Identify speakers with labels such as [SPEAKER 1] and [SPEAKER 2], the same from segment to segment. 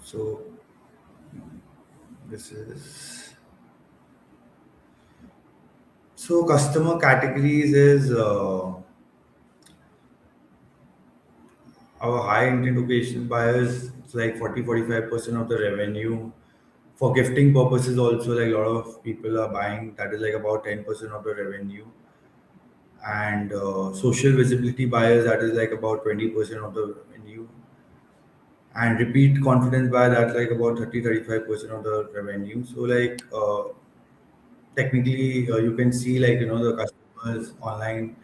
[SPEAKER 1] So this is so customer categories is our high intent occasion buyers. It's like 40-45% of the revenue. For gifting purposes, also like a lot of people are buying. That is like about 10% of the revenue. And social visibility buyers, that is like about 20% of the revenue. And repeat confidence buyer, that's like about 30-35% of the revenue. So like technically you can see like the customers online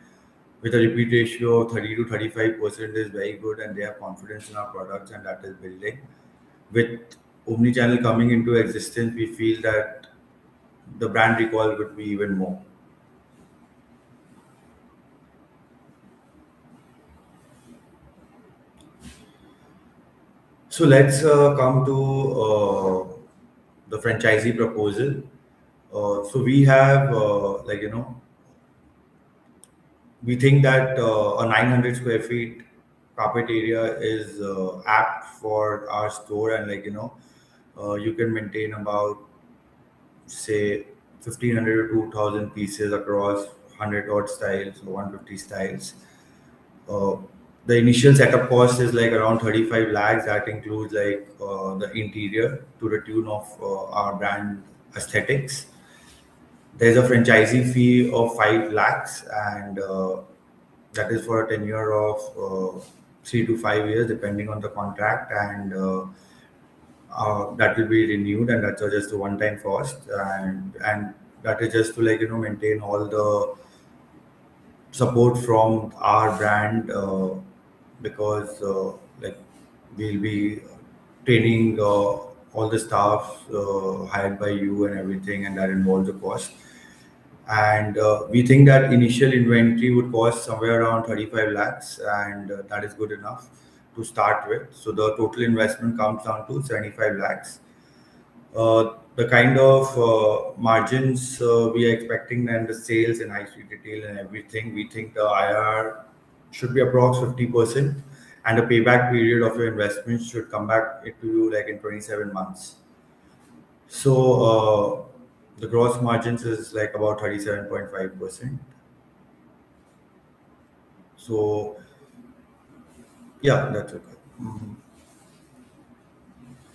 [SPEAKER 1] with a repeat ratio of 30 to 35% is very good, and they have confidence in our products, and that is building. With omni-channel coming into existence, we feel that the brand recall would be even more. So let's come to the franchisee proposal. So we have we think that a 900 square feet carpet area is apt for our store, and you can maintain about say 1500 to 2000 pieces across 100 odd styles or 150 styles. uh, the initial setup cost is like around 35 lakhs. That includes the interior to the tune of our brand aesthetics. There's a franchisee fee of 5 lakhs, and that is for a tenure of 3 to 5 years, depending on the contract, and that will be renewed, and that's just a one-time cost, and that is just to maintain all the support from our brand, because like we'll be training all the staff hired by you and everything, and that involves a cost. And we think that initial inventory would cost somewhere around 35 lakhs, and that is good enough to start with. So the total investment comes down to 75 lakhs. The kind of margins we are expecting, and the sales and high street retail and everything, we think the IR should be approx 50%, and the payback period of your investment should come back to you like in 27 months. So the gross margins is like about 37.5%. So yeah, that's okay. Mhm.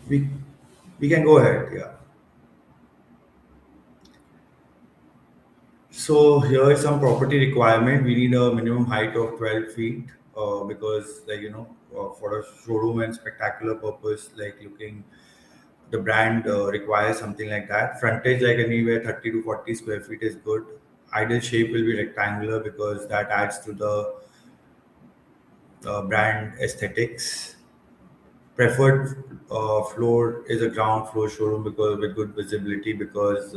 [SPEAKER 1] We we can go ahead. Yeah. So here is some property requirement. We need a minimum height of 12 feet, because for a showroom and spectacular purpose, like looking, the brand requires something like that. Frontage like anywhere 30 to 40 square feet is good. Ideal shape will be rectangular because that adds to the brand aesthetics. Preferred floor is a ground floor showroom because with good visibility, because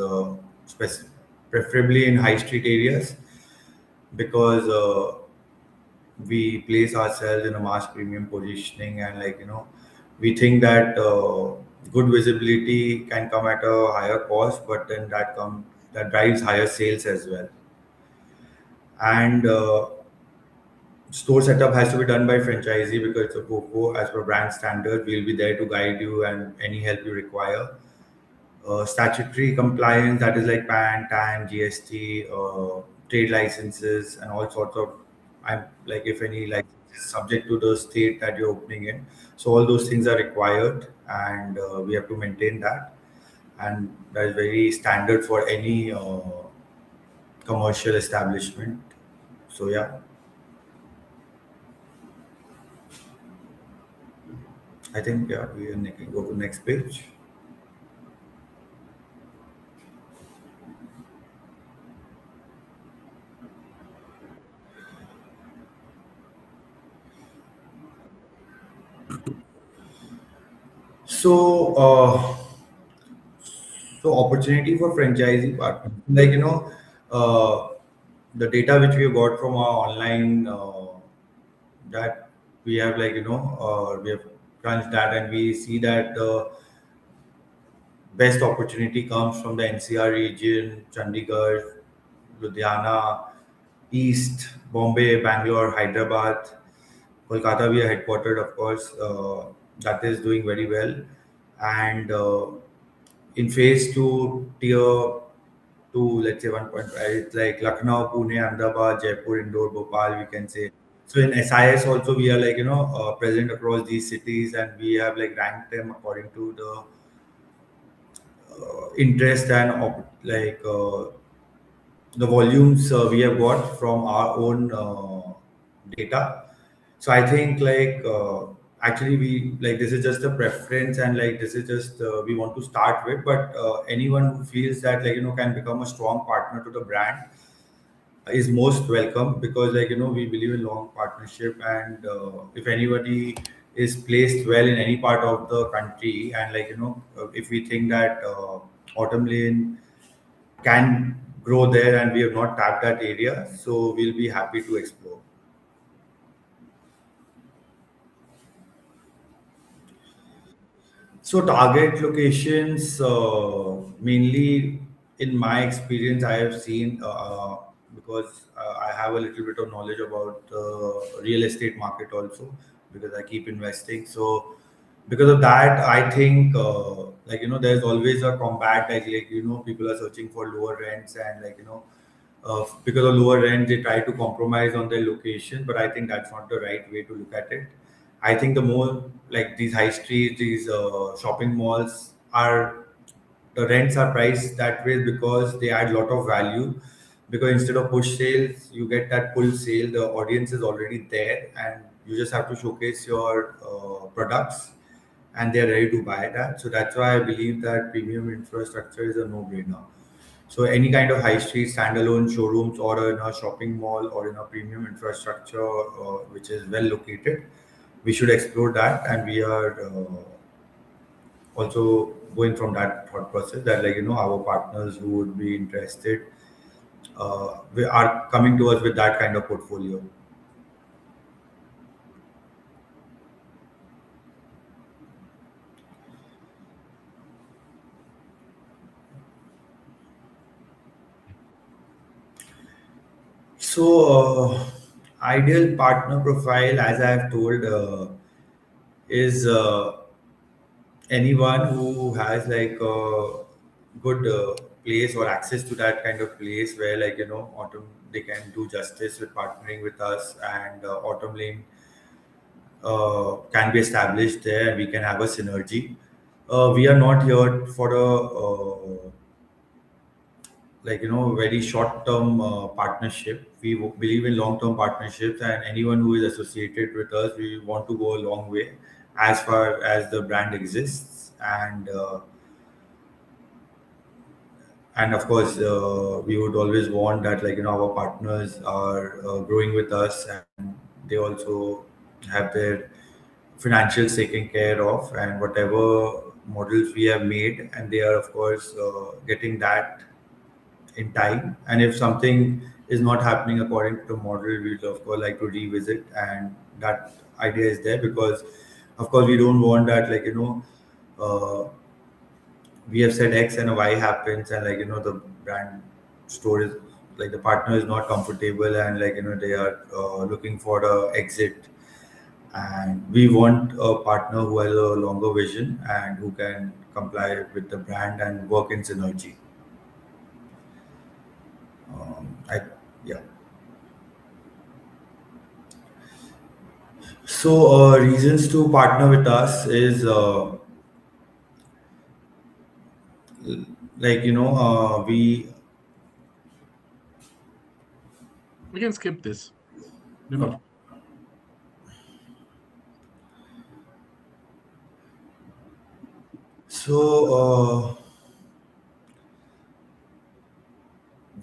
[SPEAKER 1] preferably in high street areas, because we place ourselves in a mass premium positioning, and we think that good visibility can come at a higher cost, but then that drives higher sales as well. And store setup has to be done by franchisee because it's a COCO. As per brand standard, we'll be there to guide you and any help you require. Statutory compliance, that is like PAN, TAN, GST, trade licenses, and all sorts of. I'm like if any like subject to the state that you're opening in. So all those things are required, and we have to maintain that, and that is very standard for any commercial establishment. So yeah, I think yeah can go to next page. So opportunity for franchisee partners, uh, the data which we have got from our online, that we have we have crunched that, and we see that the best opportunity comes from the NCR region, Chandigarh, Ludhiana, East, Bombay, Bangalore, Hyderabad, Kolkata. We are headquartered, of course. That is doing very well. and in phase two, tier two, let's say 1.5, it's like Lucknow, Pune, Ahmedabad, Jaipur, Indore, Bhopal, we can say. So in SIS also we are like present across these cities, and we have like ranked them according to the interest and the volumes we have got from our own data. So I think actually we like this is just a preference, and like this is just we want to start with, but anyone who feels that can become a strong partner to the brand is most welcome, because we believe in long partnership, and if anybody is placed well in any part of the country, and if we think that autumn lane can grow there and we have not tapped that area, so we'll be happy to explore. So target locations, mainly in my experience, I have seen because I have a little bit of knowledge about the real estate market also, because I keep investing. So because of that, I think there's always a combat, people are searching for lower rents, and because of lower rent they try to compromise on their location, but I think that's not the right way to look at it. I think the more like these high streets, these shopping malls are, the rents are priced that way because they add a lot of value, because instead of push sales you get that pull sale, the audience is already there and you just have to showcase your products and they're ready to buy that. So that's why I believe that premium infrastructure is a no-brainer. So any kind of high street standalone showrooms or in a shopping mall or in a premium infrastructure which is well located, we should explore that, and we are also going from that thought process that our partners who would be interested we are coming to us with that kind of portfolio. So ideal partner profile, as I have told, is anyone who has like a good place or access to that kind of place where autumn they can do justice with partnering with us, and autumn lane can be established there and we can have a synergy. We are not here for a very short term partnership. We believe in long term partnerships, and anyone who is associated with us, we want to go a long way as far as the brand exists. And of course we would always want that our partners are growing with us, and they also have their financials taken care of, and whatever models we have made, and they are of course getting that in time. And if something is not happening according to the model, we'd of course like to revisit, and that idea is there because of course we don't want that uh, we have said X and a Y happens, and the brand store is like the partner is not comfortable, and they are looking for a exit, and we want a partner who has a longer vision and who can comply with the brand and work in synergy. I Yeah. So reasons to partner with us is we
[SPEAKER 2] We can skip this. You
[SPEAKER 1] no.
[SPEAKER 2] continue.
[SPEAKER 1] So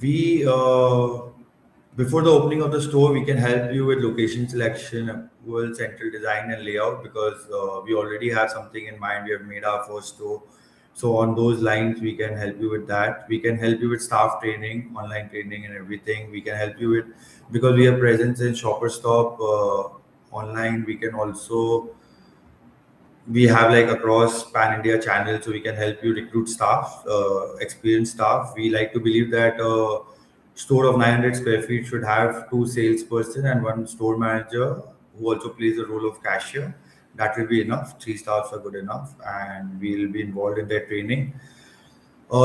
[SPEAKER 1] we before the opening of the store, we can help you with location selection, approval, central design, and layout, because we already have something in mind. We have made our first store, so on those lines, we can help you with that. We can help you with staff training, online training, and everything. We can help you with, because we have presence in Shopper Stop online. We can also, we have like across pan India channels, so we can help you recruit staff, experienced staff. We like to believe that a store of 900 square feet should have two salesperson and one store manager who also plays the role of cashier. That will be enough. Three staffs are good enough, and we'll be involved in their training.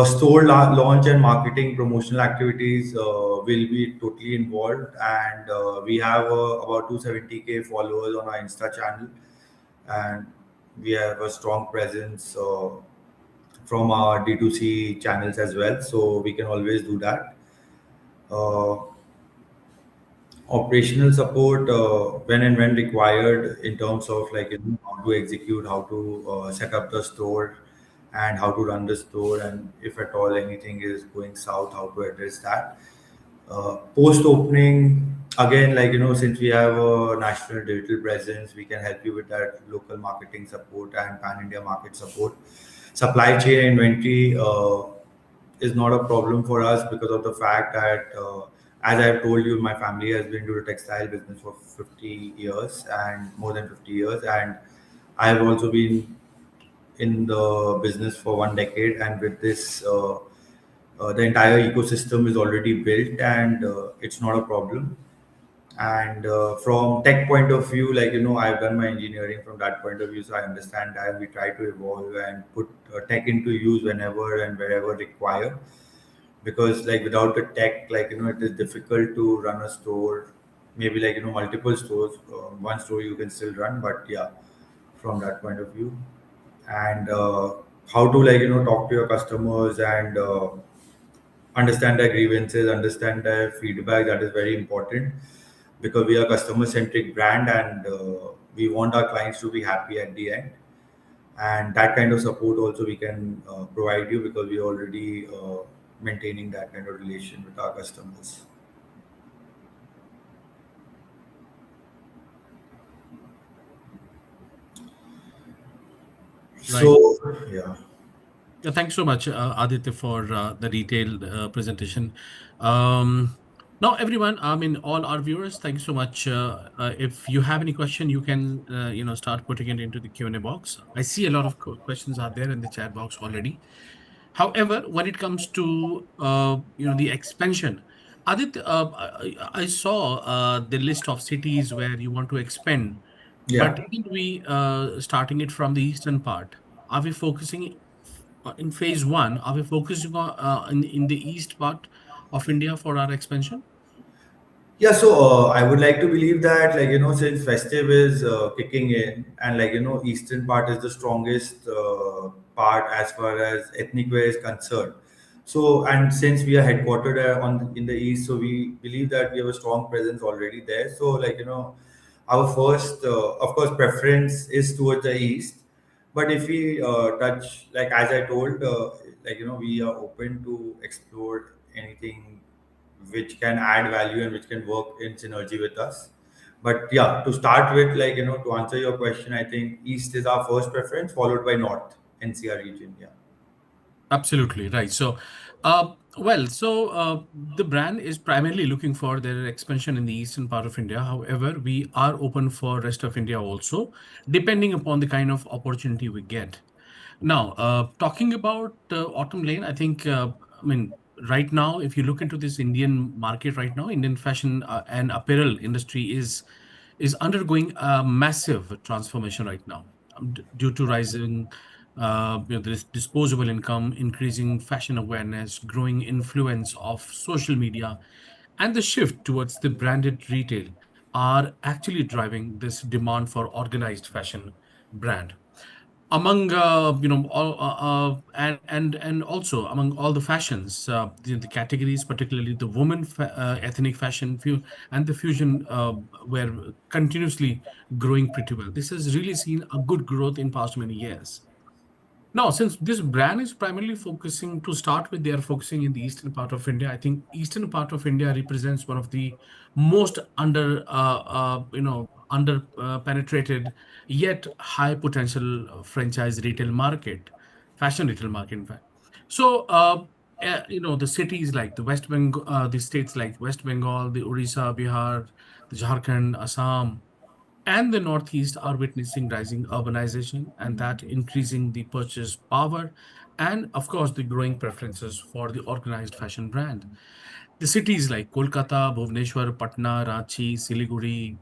[SPEAKER 1] Store launch and marketing promotional activities will be totally involved, and we have about 270K followers on our Insta channel, and we have a strong presence from our D2C channels as well, so we can always do that. Uh, Operational support when and when required in terms of like how to execute, how to set up the store, and how to run the store, and if at all anything is going south, how to address that. Post opening, again, like since we have a national digital presence, we can help you with that local marketing support and pan India market support. Supply chain inventory is not a problem for us because of the fact that, as I've told you, my family has been into the textile business for 50 years and more than 50 years, and I've also been in the business for 1 decade, and with this. The entire ecosystem is already built, and it's not a problem. And from tech point of view, like I've done my engineering from that point of view, so I understand that we try to evolve and put tech into use whenever and wherever required, because like without the tech, like it is difficult to run a store, maybe like multiple stores. One store you can still run, but yeah, from that point of view. And how to like talk to your customers and understand their grievances, understand their feedback. That is very important because we are a customer centric brand, and we want our clients to be happy at the end. And that kind of support also we can provide you because we are already maintaining that kind of relation with our customers.
[SPEAKER 2] Right.
[SPEAKER 1] So yeah,
[SPEAKER 2] Thanks so much, Aditya, for the detailed presentation. Um, Now, everyone, I mean, all our viewers, thank you so much. If you have any question, you can, start putting it into the Q&A box. I see a lot of questions are there in the chat box already. However, when it comes to, the expansion, Aditya, I saw the list of cities where you want to expand, but
[SPEAKER 1] yeah.
[SPEAKER 2] didn't we starting it from the eastern part? Are we focusing in phase one, are we focusing on in the east part of India for our expansion?
[SPEAKER 1] Yeah, so I would like to believe that, like since festive is kicking in, and like eastern part is the strongest part as far as ethnic wear is concerned. So, and since we are headquartered on in the east, so we believe that we have a strong presence already there. So, like our first, of course, preference is towards the east. But if we touch, like as I told, like we are open to explore anything which can add value and which can work in synergy with us. But yeah, to start with, like to answer your question, I think east is our first preference, followed by north NCR region. Yeah.
[SPEAKER 2] Absolutely right. So, the brand is primarily looking for their expansion in the eastern part of India. However, we are open for rest of India also, depending upon the kind of opportunity we get. Now, talking about Autumn Lane, I think, I mean, right now, if you look into this Indian market right now, Indian fashion and apparel industry is undergoing a massive transformation right now, due to rising this disposable income, increasing fashion awareness, growing influence of social media, and the shift towards the branded retail are actually driving this demand for organized fashion brand among all and also among all the fashions, the categories, particularly the women ethnic fashion and the fusion were continuously growing pretty well. This has really seen a good growth in past many years. Now, since this brand is primarily focusing to start with, they are focusing in the eastern part of India. I think eastern part of India represents one of the most under penetrated yet high potential franchise retail market, fashion retail market, in fact. So, the cities like the West Bengal, the states like West Bengal, the Orissa, Bihar, the Jharkhand, Assam, and the Northeast are witnessing rising urbanization and that increasing the purchase power and, of course, the growing preferences for the organized fashion brand. The cities like Kolkata, Bhubaneswar, Patna, Ranchi, Siliguri,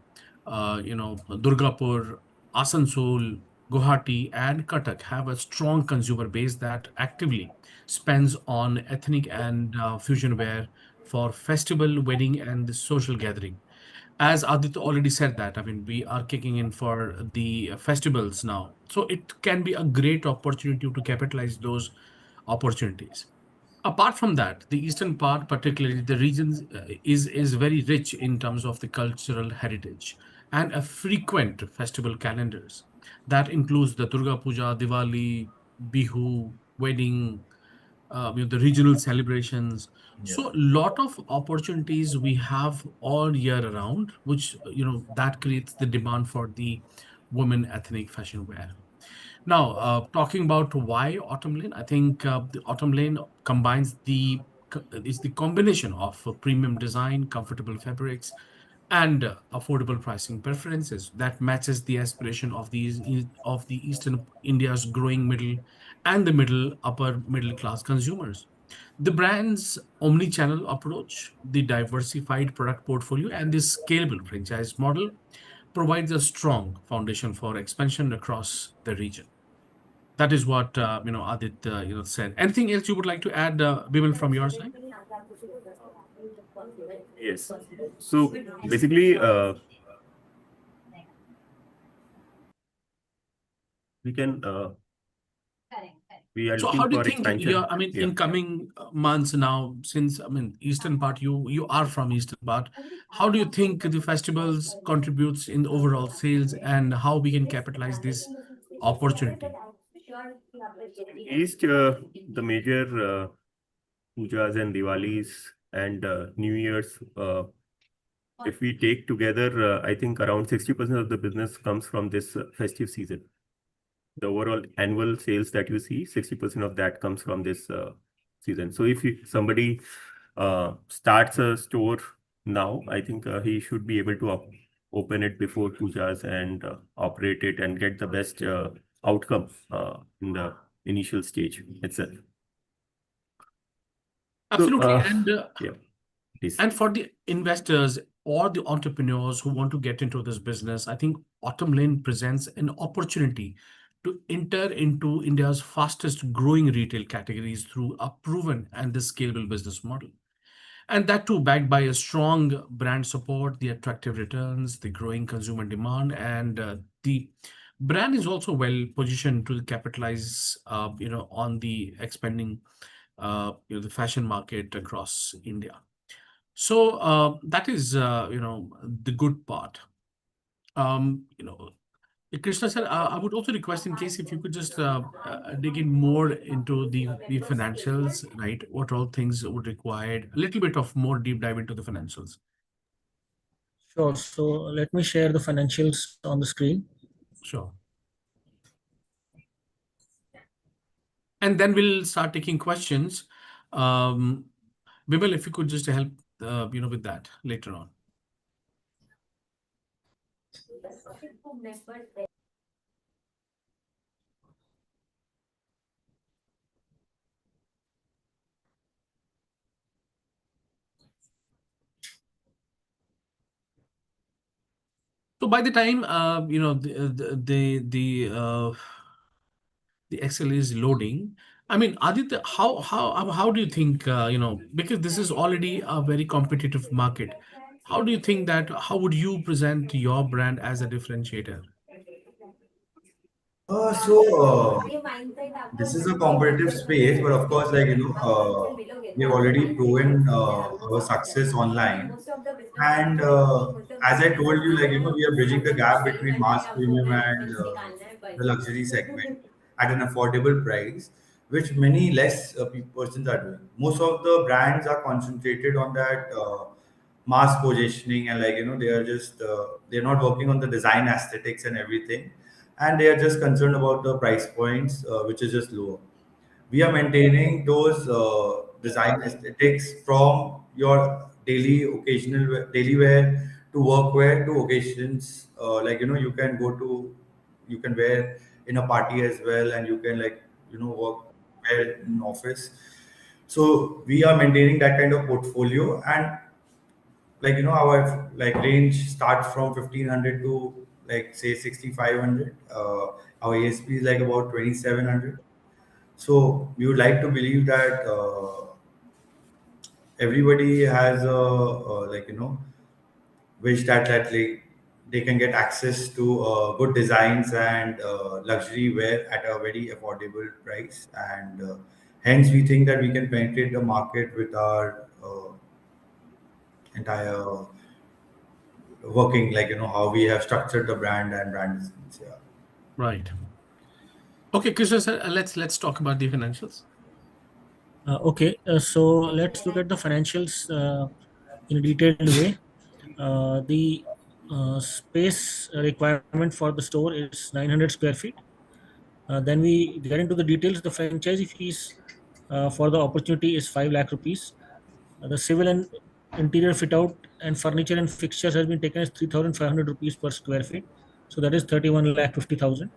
[SPEAKER 2] Durgapur Asansol, Guwahati, and Cuttack have a strong consumer base that actively spends on ethnic and fusion wear for festival, wedding, and the social gathering. As Aditya already said that, I mean, we are kicking in for the festivals now. So it can be a great opportunity to capitalize those opportunities. Apart from that, the eastern part, particularly the regions, is very rich in terms of the cultural heritage and a frequent festival calendars that includes the Durga Puja, Diwali, Bihu, wedding, the regional celebrations.
[SPEAKER 1] Yeah.
[SPEAKER 2] So, lot of opportunities we have all year around, which that creates the demand for the women ethnic fashion wear. Now, talking about why autumn lane, I think the autumn lane combines is the combination of premium design, comfortable fabrics, and affordable pricing preferences that matches the aspiration of the Eastern India's growing middle and the middle upper middle class consumers. The brand's omni-channel approach, the diversified product portfolio, and the scalable franchise model provides a strong foundation for expansion across the region. That is what Adit said. Anything else you would like to add, Bimal, from your side?
[SPEAKER 3] Yes. So basically, we can we are
[SPEAKER 2] So how
[SPEAKER 3] looking
[SPEAKER 2] do you
[SPEAKER 3] for
[SPEAKER 2] think
[SPEAKER 3] expansion.
[SPEAKER 2] I mean,
[SPEAKER 3] Yeah.
[SPEAKER 2] in coming months now, since I mean, eastern part, you are from eastern part, how do you think the festivals contributes in the overall sales and how we can capitalize this opportunity?
[SPEAKER 3] East, the major pujas and Diwalis and New Year's, if we take together, I think around 60% of the business comes from this festive season. The overall annual sales that you see, 60% of that comes from this season. So if somebody starts a store now, I think he should be able to open it before pujas and operate it and get the best outcome in the initial stage itself. So,
[SPEAKER 2] Absolutely.
[SPEAKER 3] yeah, please.
[SPEAKER 2] And for the investors or the entrepreneurs who want to get into this business, I think Autumn Lane presents an opportunity to enter into India's fastest growing retail categories through a proven and the scalable business model. And that too, backed by a strong brand support, the attractive returns, the growing consumer demand, and the brand is also well positioned to capitalize, on the expanding, the fashion market across India. So that is, the good part. You know, Krishna sir, I would also request in case if you could just dig in more into the financials, right? What all things would require a little bit of more deep dive into the financials.
[SPEAKER 4] Sure. So let me share the financials on the screen.
[SPEAKER 2] Sure. And then we'll start taking questions. Um, Bimal, if you could just help, with that later on. So by the time the Excel is loading, I mean, Aditya, how do you think because this is already a very competitive market, how do you think that how would you present your brand as a differentiator?
[SPEAKER 1] So this is a competitive space, but of course, we've already proven our success online, and as I told you, we are bridging the gap between mass premium and the luxury segment at an affordable price, which many less persons are doing. Most of the brands are concentrated on that mass positioning, and they are just they're not working on the design aesthetics and everything, and they are just concerned about the price points, which is just lower. We are maintaining those design aesthetics from your daily wear to work wear to occasions. You can you can wear in a party as well, and you can work wear in office. So we are maintaining that kind of portfolio, and our range starts from 1500 to like say 6,500. Our ASP is like about 2,700. So we would like to believe that everybody has like wish that like they can get access to good designs and luxury wear at a very affordable price, and hence we think that we can penetrate the market with our entire working, like how we have structured the brand and brand designs. Yeah.
[SPEAKER 2] Right. Okay, Krishna sir, let's talk about the financials.
[SPEAKER 4] Okay, so let's look at the financials in a detailed way. The space requirement for the store is 900 square feet. Then we get into the details. The franchisee fees for the opportunity is 5 lakh rupees. The civil and interior fit out and furniture and fixtures has been taken as 3,500 rupees per square feet. So that is 31 lakh 50,000.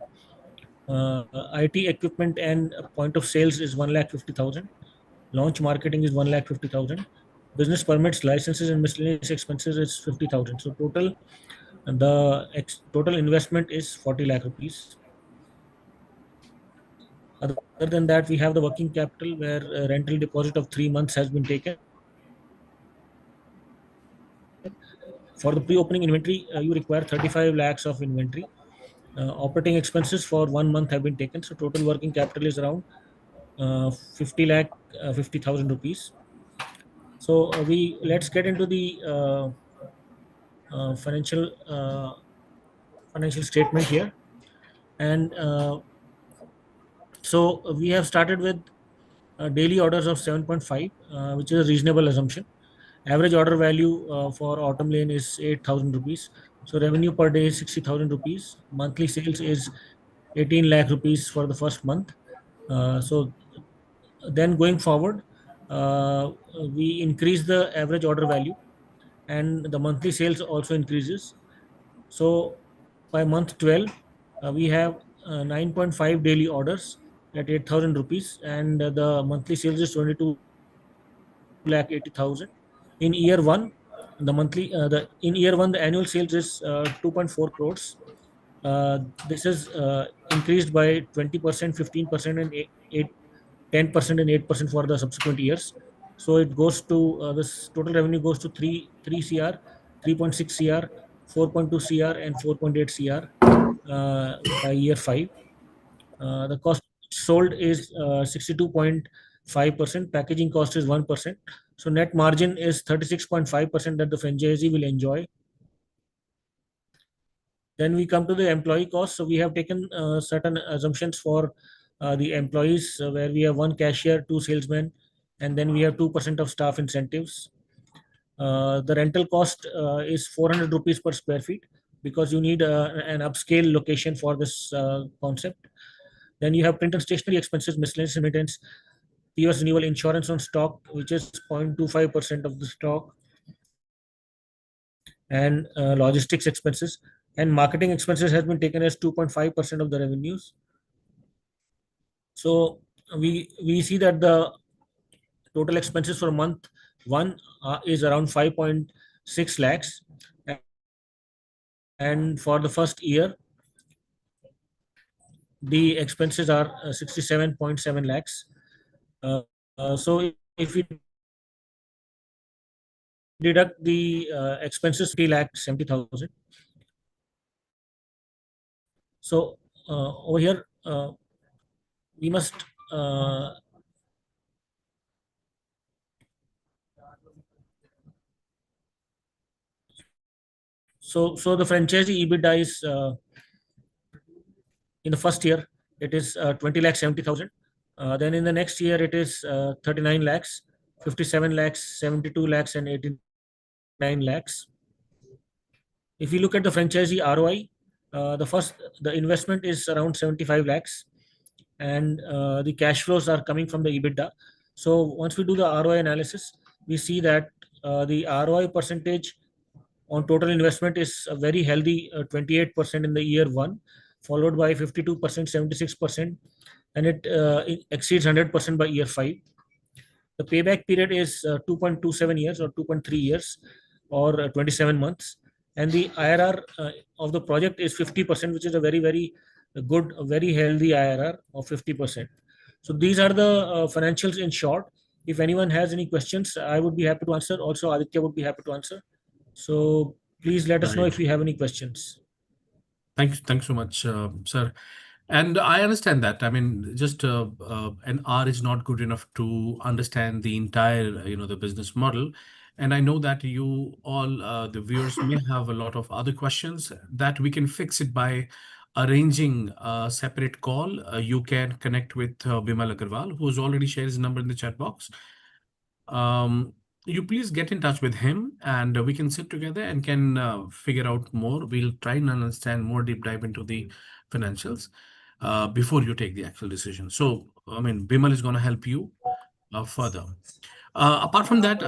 [SPEAKER 4] IT equipment and point of sales is 1 lakh 50,000. Launch marketing is 1 lakh 50,000. Business permits, licenses, and miscellaneous expenses is 50,000. So total investment is 40 lakh rupees. Other than that, we have the working capital where a rental deposit of 3 months has been taken. For the pre-opening inventory, you require 35 lakhs of inventory. Operating expenses for 1 month have been taken. So total working capital is around 50 lakh 50,000 rupees. So we let's get into the uh, financial uh, financial statement here. And so we have started with daily orders of 7.5, which is a reasonable assumption. Average order value for autumn lane is 8,000 rupees. So revenue per day is 60,000 rupees. Monthly sales is 18 lakh rupees for the first month. So then going forward, uh, we increase the average order value, and the monthly sales also increases. So by month 12, we have 9.5 daily orders at 8,000 rupees, and the monthly sales is 22 lakh 80,000. In year one, the annual sales is 2.4 crores. This is increased by 20%, 15%, and 10% and 8% for the subsequent years. So it goes to this total revenue goes to 3 cr, 3.6 cr, 4.2 cr, and 4.8 cr by year 5. The cost sold is 62.5%. Packaging cost is 1%. So net margin is 36.5% that the franchisee will enjoy. Then we come to the employee cost. So we have taken certain assumptions for the employees, where we have one cashier, two salesmen, and then we have 2% of staff incentives. The rental cost is 400 rupees per square feet, because you need an upscale location for this concept. Then you have print and stationery expenses, miscellaneous maintenance, POS renewal, insurance on stock, which is 0.25% of the stock, and logistics expenses. And marketing expenses has been taken as 2.5% of the revenues. So we see that the total expenses for month one is around 5.6 lakhs, and for the first year, the expenses are 67.7 lakhs. So if we deduct the expenses, 3 lakh 70,000. So over here, we must so the franchisee EBITDA is in the first year it is 20 lakh 70,000. Then in the next year it is 39 lakhs, 57 lakhs, 72 lakhs, and 89 lakhs. If you look at the franchisee ROI, the investment is around 75 lakhs, and the cash flows are coming from the EBITDA. So once we do the ROI analysis, we see that the ROI percentage on total investment is a very healthy 28% in the year one, followed by 52%, 76%, and it exceeds 100% by year 5. The payback period is 2.27 years or 2.3 years or 27 months, and the IRR of the project is 50%, which is a very good, a very healthy IRR of 50%. So these are the financials in short. If anyone has any questions, I would be happy to answer. Also, Aditya would be happy to answer. So please let us know
[SPEAKER 2] Right.
[SPEAKER 4] if you have any questions.
[SPEAKER 2] Thanks so much, sir. And I understand that. I mean, just an hour is not good enough to understand the entire, the business model. And I know that you all, the viewers, may have a lot of other questions that we can fix it by arranging a separate call. You can connect with Bimal Agarwal, who's already shared his number in the chat box. Um, you please get in touch with him, and we can sit together and can figure out more. We'll try and understand more deep dive into the financials before you take the actual decision. So, I mean, Bimal is going to help you further. Apart from that,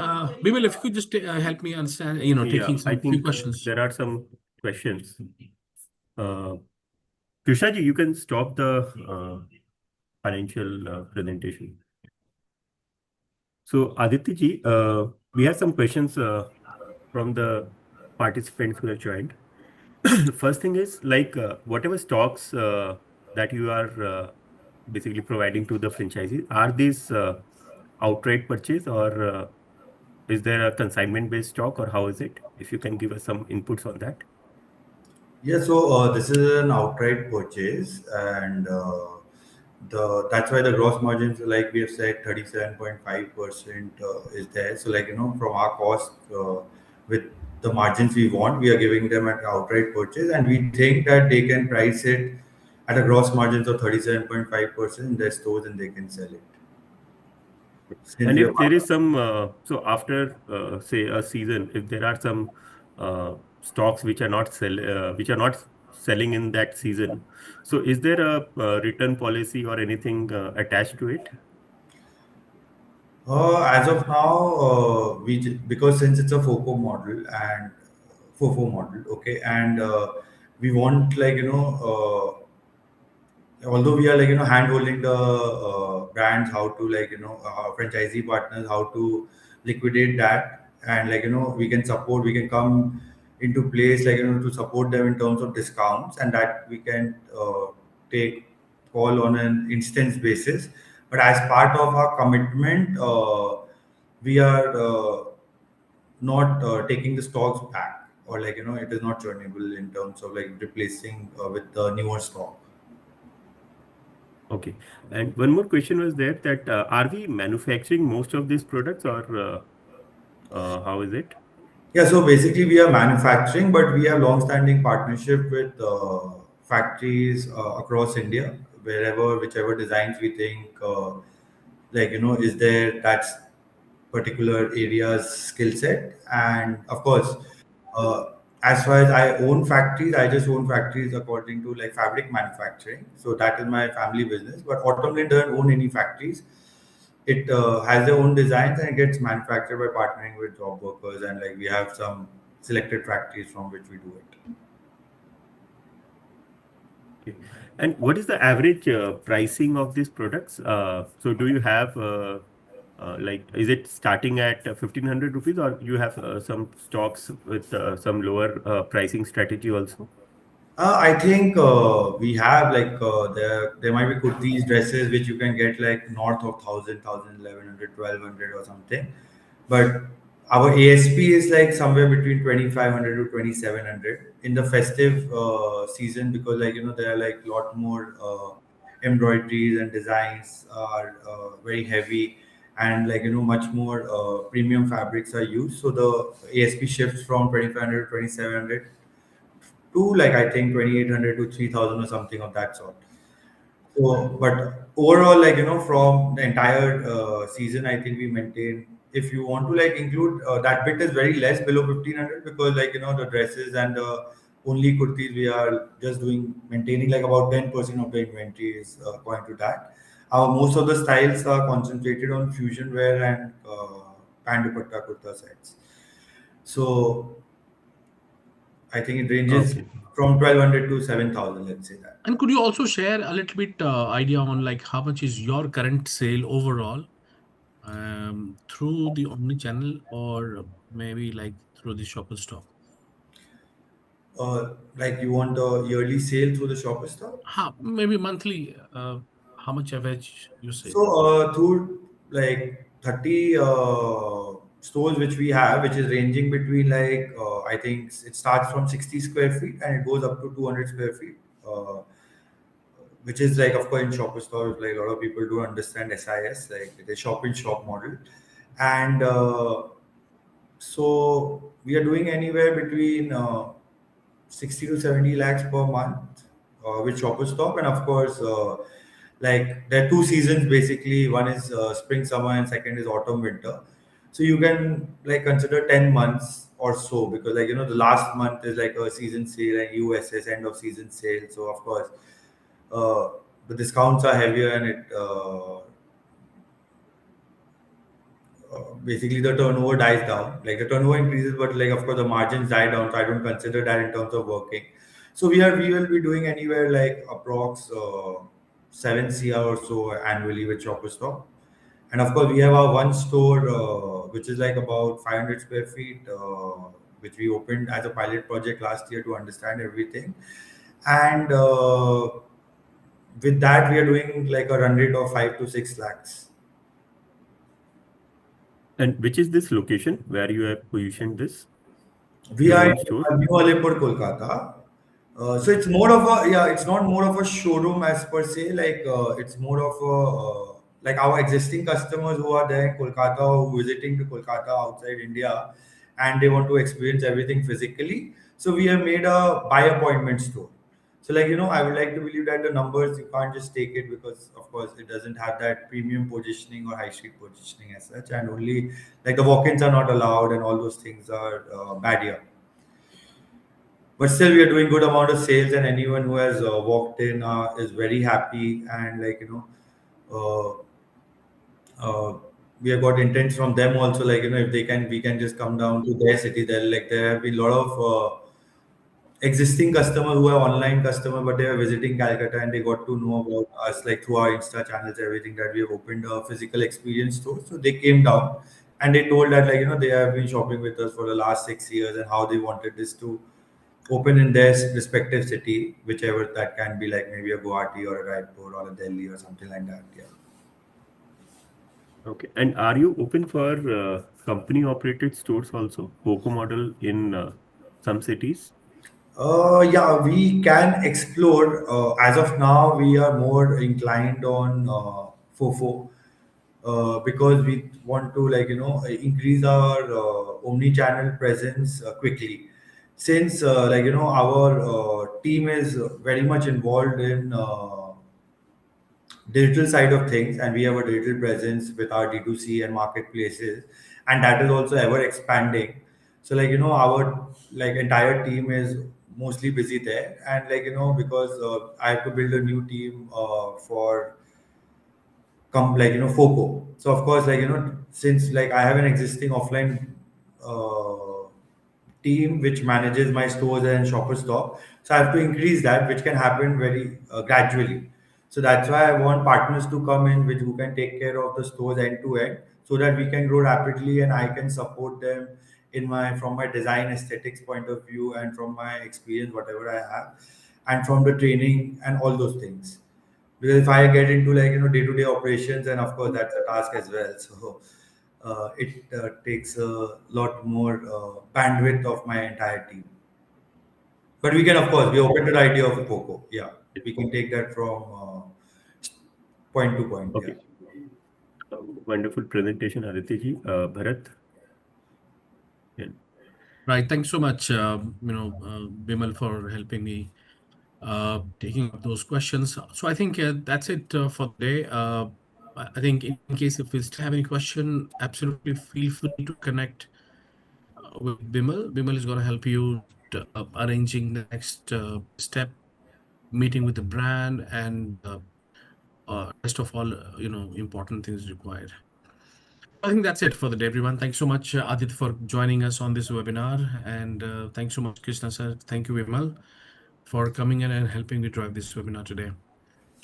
[SPEAKER 2] Bimal, if you could just help me understand,
[SPEAKER 3] Yeah,
[SPEAKER 2] taking
[SPEAKER 3] I
[SPEAKER 2] some few
[SPEAKER 3] think
[SPEAKER 2] questions.
[SPEAKER 3] there are some questions. Krishnaji, you can stop the financial presentation. So, Aditya ji, we have some questions from the participants who have joined. First thing is like whatever stocks that you are basically providing to the franchisees, are these outright purchase, or is there a consignment based stock, or how is it? If you can give us some inputs on that.
[SPEAKER 1] Yeah, so this is an outright purchase, and the that's why the gross margins, like we have said, 37.5% is there. So, like from our cost, with the margins we want, we are giving them at outright purchase, and we think that they can price it at a gross margins of 37.5% in their stores, and they can sell it. Since
[SPEAKER 3] And
[SPEAKER 1] we are
[SPEAKER 3] if there is some, so after say a season, if there are some stocks which are not selling in that season, so is there a return policy or anything attached to it?
[SPEAKER 1] As of now, because since it's a FOCO model and FOFO model, okay, and we want although we are hand holding the brands how to franchisee partners how to liquidate that, and we can support, we can come into place to support them in terms of discounts, and that we can take call on an instance basis. But as part of our commitment, we are not taking the stocks back, or it is not churnable in terms of replacing with the newer stock.
[SPEAKER 3] Okay. And one more question was there, that are we manufacturing most of these products, or how is it?
[SPEAKER 1] Yeah, so basically we are manufacturing, but we have long-standing partnership with factories across India, wherever, whichever designs we think, is there that's particular area's skill set. And of course, uh, as far as I own factories, I just own factories according to fabric manufacturing. So that is my family business. But Autumn doesn't own any factories. It has their own designs, and it gets manufactured by partnering with job workers, and we have some selected factories from which we do it.
[SPEAKER 3] Okay. And what is the average pricing of these products? So do you have is it starting at 1,500 rupees, or you have some stocks with some lower pricing strategy also?
[SPEAKER 1] I think we have there might be kurtis, dresses which you can get north of 1,000, 1,100, 1,200 or something, but our ASP is somewhere between 2,500 to 2,700 in the festive season, because there are lot more embroideries, and designs are very heavy, and much more premium fabrics are used, so the ASP shifts from 2,500 to 2,700 to I think 2,800 to 3,000 or something of that sort. So, but overall, from the entire season, I think we maintain. If you want to include that bit is very less below 1,500, because the dresses and the only kurtis we are just doing maintaining about 10% of the inventory is going to that. Most of the styles are concentrated on fusion wear and pant dupatta kurta sets. So I think it ranges
[SPEAKER 3] Okay.
[SPEAKER 1] from 1,200 to 7,000. Let's say that.
[SPEAKER 2] And could you also share a little bit idea on how much is your current sale overall through the omni channel, or maybe through the shopper stock?
[SPEAKER 1] Like you want a yearly sale through the shopper store?
[SPEAKER 2] Maybe monthly. How much average you say?
[SPEAKER 1] So through like 30 stores which we have, which is ranging between like I think it starts from 60 square feet and it goes up to 200 square feet. Which is like of course in shopper stores, like a lot of people do understand SIS, like the shop in shop model. And so we are doing anywhere between 60 to 70 lakhs per month with shopper stop. And of course like there are two seasons basically, one is spring summer and second is autumn winter. So you can like consider 10 months or so, because like the last month is like a season sale and USS end of season sale. So of course uh, the discounts are heavier and it basically the turnover dies down. Like the turnover increases, but like of course the margins die down. So I don't consider that in terms of working. So we will be doing anywhere like approx 7 CR or so annually with Shopper Stop. And of course we have our one store which is like about 500 square feet, which we opened as a pilot project last year to understand everything. And with that we are doing like a run rate of 5 to 6 lakhs.
[SPEAKER 3] And which is this location where you have positioned this,
[SPEAKER 1] We
[SPEAKER 3] your
[SPEAKER 1] are
[SPEAKER 3] own
[SPEAKER 1] in
[SPEAKER 3] store?
[SPEAKER 1] New Alipur, Kolkata. So it's more of a, yeah, it's not more of a showroom as per se. Like it's more of a like our existing customers who are there in Kolkata or who visiting to Kolkata outside India, and they want to experience everything physically. So we have made a by appointment store. So like I would like to believe that the numbers you can't just take it, because of course it doesn't have that premium positioning or high street positioning as such, and only like the walk-ins are not allowed and all those things are bad here. But still we are doing good amount of sales, and anyone who has walked in is very happy. And like uh, we have got intents from them also, like if they can, we can just come down to their city. There like there have been a lot of existing customer who are online customer, but they are visiting Calcutta and they got to know about us like through our Insta channels, everything, that we have opened a physical experience store. So they came down and they told that like they have been shopping with us for the last 6 years, and how they wanted this to open in their respective city, whichever that can be, like maybe a Guwahati or a Raipur or a Delhi or something like that. Yeah.
[SPEAKER 3] Okay. And are you open for company operated stores also, FOCO model in some cities?
[SPEAKER 1] Yeah, we can explore. As of now, we are more inclined on FOFO because we want to like increase our omni-channel presence quickly. Since like our team is very much involved in digital side of things, and we have a digital presence with our D2C and marketplaces, and that is also ever expanding. So like our like entire team is mostly busy there, and like because I have to build a new team for come like FOCO. So of course like since like I have an existing offline uh, team which manages my stores and shopper stop, so I have to increase that, which can happen very gradually. So that's why I want partners to come in which who can take care of the stores end to end, so that we can grow rapidly and I can support them in my from my design aesthetics point of view, and from my experience whatever I have, and from the training and all those things. Because if I get into like day-to-day operations, and of course that's a task as well, so it takes a lot more bandwidth of my entire team. But we can, of course, be open to the idea of a POCO. Yeah, we can take that from point to point. Yeah.
[SPEAKER 3] Okay. Wonderful presentation, Aditya ji. Bharat. Yeah.
[SPEAKER 2] Right. Thanks so much, Bimal, for helping me taking up those questions. So I think that's it for the day. I think in case if we still have any question, absolutely feel free to connect with Bimal. Bimal is going to help you arranging the next step, meeting with the brand, and rest of all, important things required. I think that's it for the day, everyone. Thanks so much, Adit, for joining us on this webinar. And thanks so much, Krishna sir. Thank you, Vimal, for coming in and helping me drive this webinar today.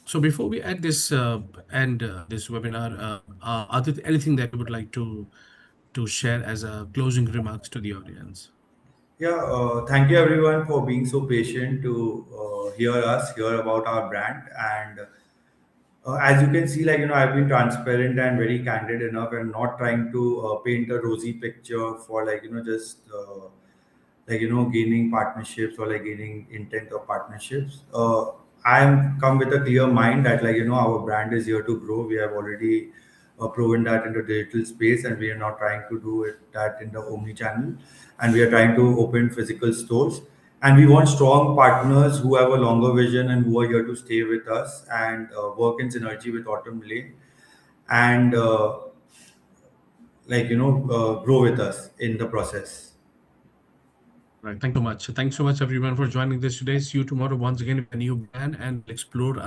[SPEAKER 2] So before we end this webinar, Adit, anything that you would like to share as a closing remarks to the audience?
[SPEAKER 1] Yeah, thank you everyone for being so patient to hear us, hear about our brand. And as you can see, like, I've been transparent and very candid enough and not trying to paint a rosy picture for, like, just gaining partnerships or like gaining intent of partnerships. I'm come with a clear mind that, like, our brand is here to grow. We have already proven that in the digital space, and we are not trying to do it that in the omni channel, and we are trying to open physical stores. And we want strong partners who have a longer vision and who are here to stay with us and work in synergy with Autumn Lane, and grow with us in the process.
[SPEAKER 2] Right. Thank you so much. Thanks so much, everyone, for joining this today. See you tomorrow once again with a new brand, and we'll explore